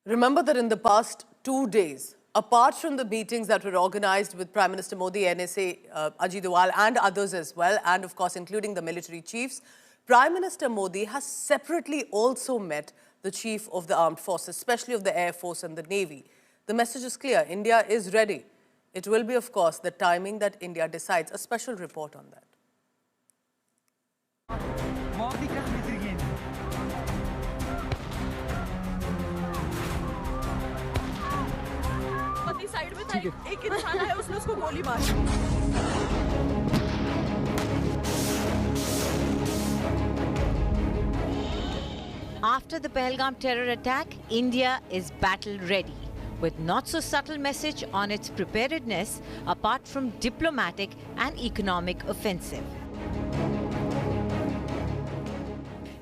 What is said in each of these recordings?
Remember that in the past 2 days, apart from the meetings that were organized with Prime Minister Modi, NSA, Ajit Doval and others as well, and of course including the military chiefs, Prime Minister Modi has separately also met the Chief of the Armed Forces, especially of the Air Force and the Navy. The message is clear, India is ready. It will be, of course, the timing that India decides. A special report on that. Side में था एक इंसान आया उसने उसको गोली मारी। After the Pahalgam terror attack, India is battle ready, with not so subtle message on its preparedness apart from diplomatic and economic offensive.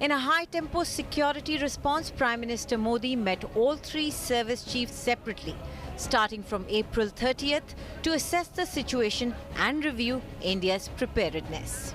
In a high-tempo security response, Prime Minister Modi met all three service chiefs separately, starting from April 30th, to assess the situation and review India's preparedness.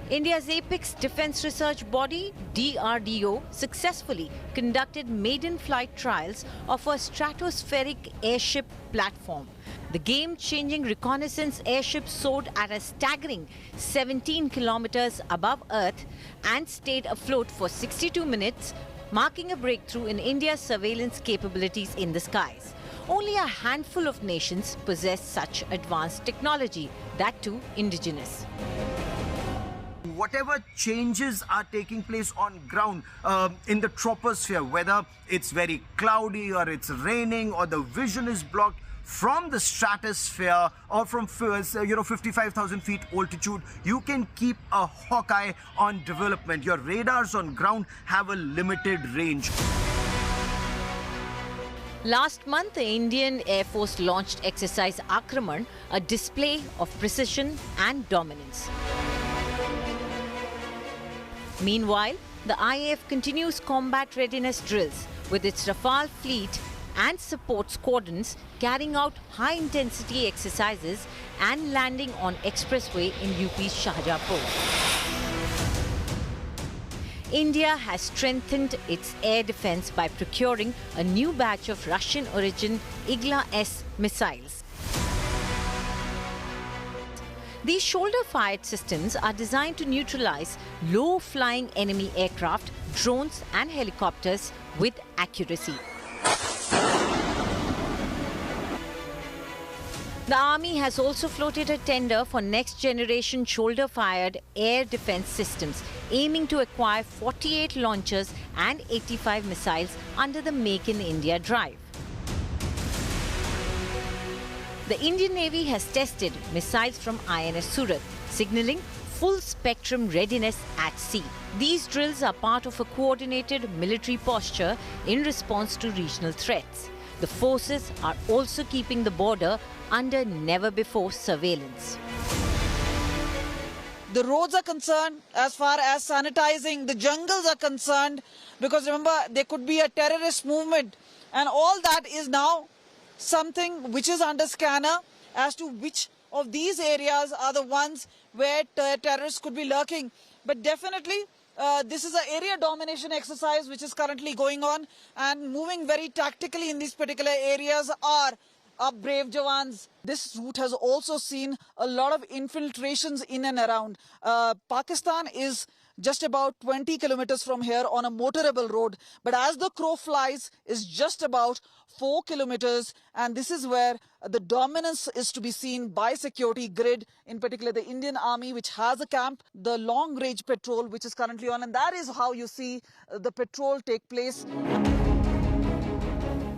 India's apex defence research body, DRDO, successfully conducted maiden flight trials of a stratospheric airship platform. The game-changing reconnaissance airship soared at a staggering 17 kilometers above Earth and stayed afloat for 62 minutes, marking a breakthrough in India's surveillance capabilities in the skies. Only a handful of nations possess such advanced technology, that too indigenous. Whatever changes are taking place on ground in the troposphere, whether it's very cloudy or it's raining or the vision is blocked from the stratosphere or from 55,000 feet altitude, you can keep a hawk eye on development. Your radars on ground have a limited range. Last month, the Indian Air Force launched Exercise Akraman, a display of precision and dominance. Meanwhile, the IAF continues combat readiness drills with its Rafale fleet and support squadrons carrying out high-intensity exercises and landing on expressway in UP's Shahjahanpur. India has strengthened its air defense by procuring a new batch of Russian-origin Igla-S missiles. These shoulder-fired systems are designed to neutralize low-flying enemy aircraft, drones and helicopters with accuracy. The Army has also floated a tender for next-generation shoulder-fired air defense systems, aiming to acquire 48 launchers and 85 missiles under the Make in India drive. The Indian Navy has tested missiles from INS Surat, signalling full-spectrum readiness at sea. These drills are part of a coordinated military posture in response to regional threats. The forces are also keeping the border under never-before surveillance. The roads are concerned as far as sanitizing the jungles are concerned, because remember, there could be a terrorist movement, and all that is now something which is under scanner as to which of these areas are the ones where terrorists could be lurking. But definitely, this is an area domination exercise which is currently going on, and moving very tactically in these particular areas are our brave Jawans. This route has also seen a lot of infiltrations in and around. Pakistan is just about 20 kilometers from here on a motorable road, but as the crow flies is just about 4 kilometers, and this is where the dominance is to be seen by security grid, in particular the Indian Army, which has a camp, the long range patrol which is currently on, and that is how you see the patrol take place.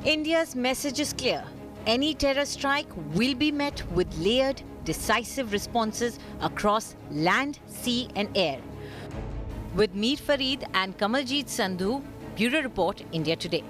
India's message is clear. Any terror strike will be met with layered, decisive responses across land, sea and air. With Mir Farid and Kamaljeet Sandhu, Bureau Report, India Today.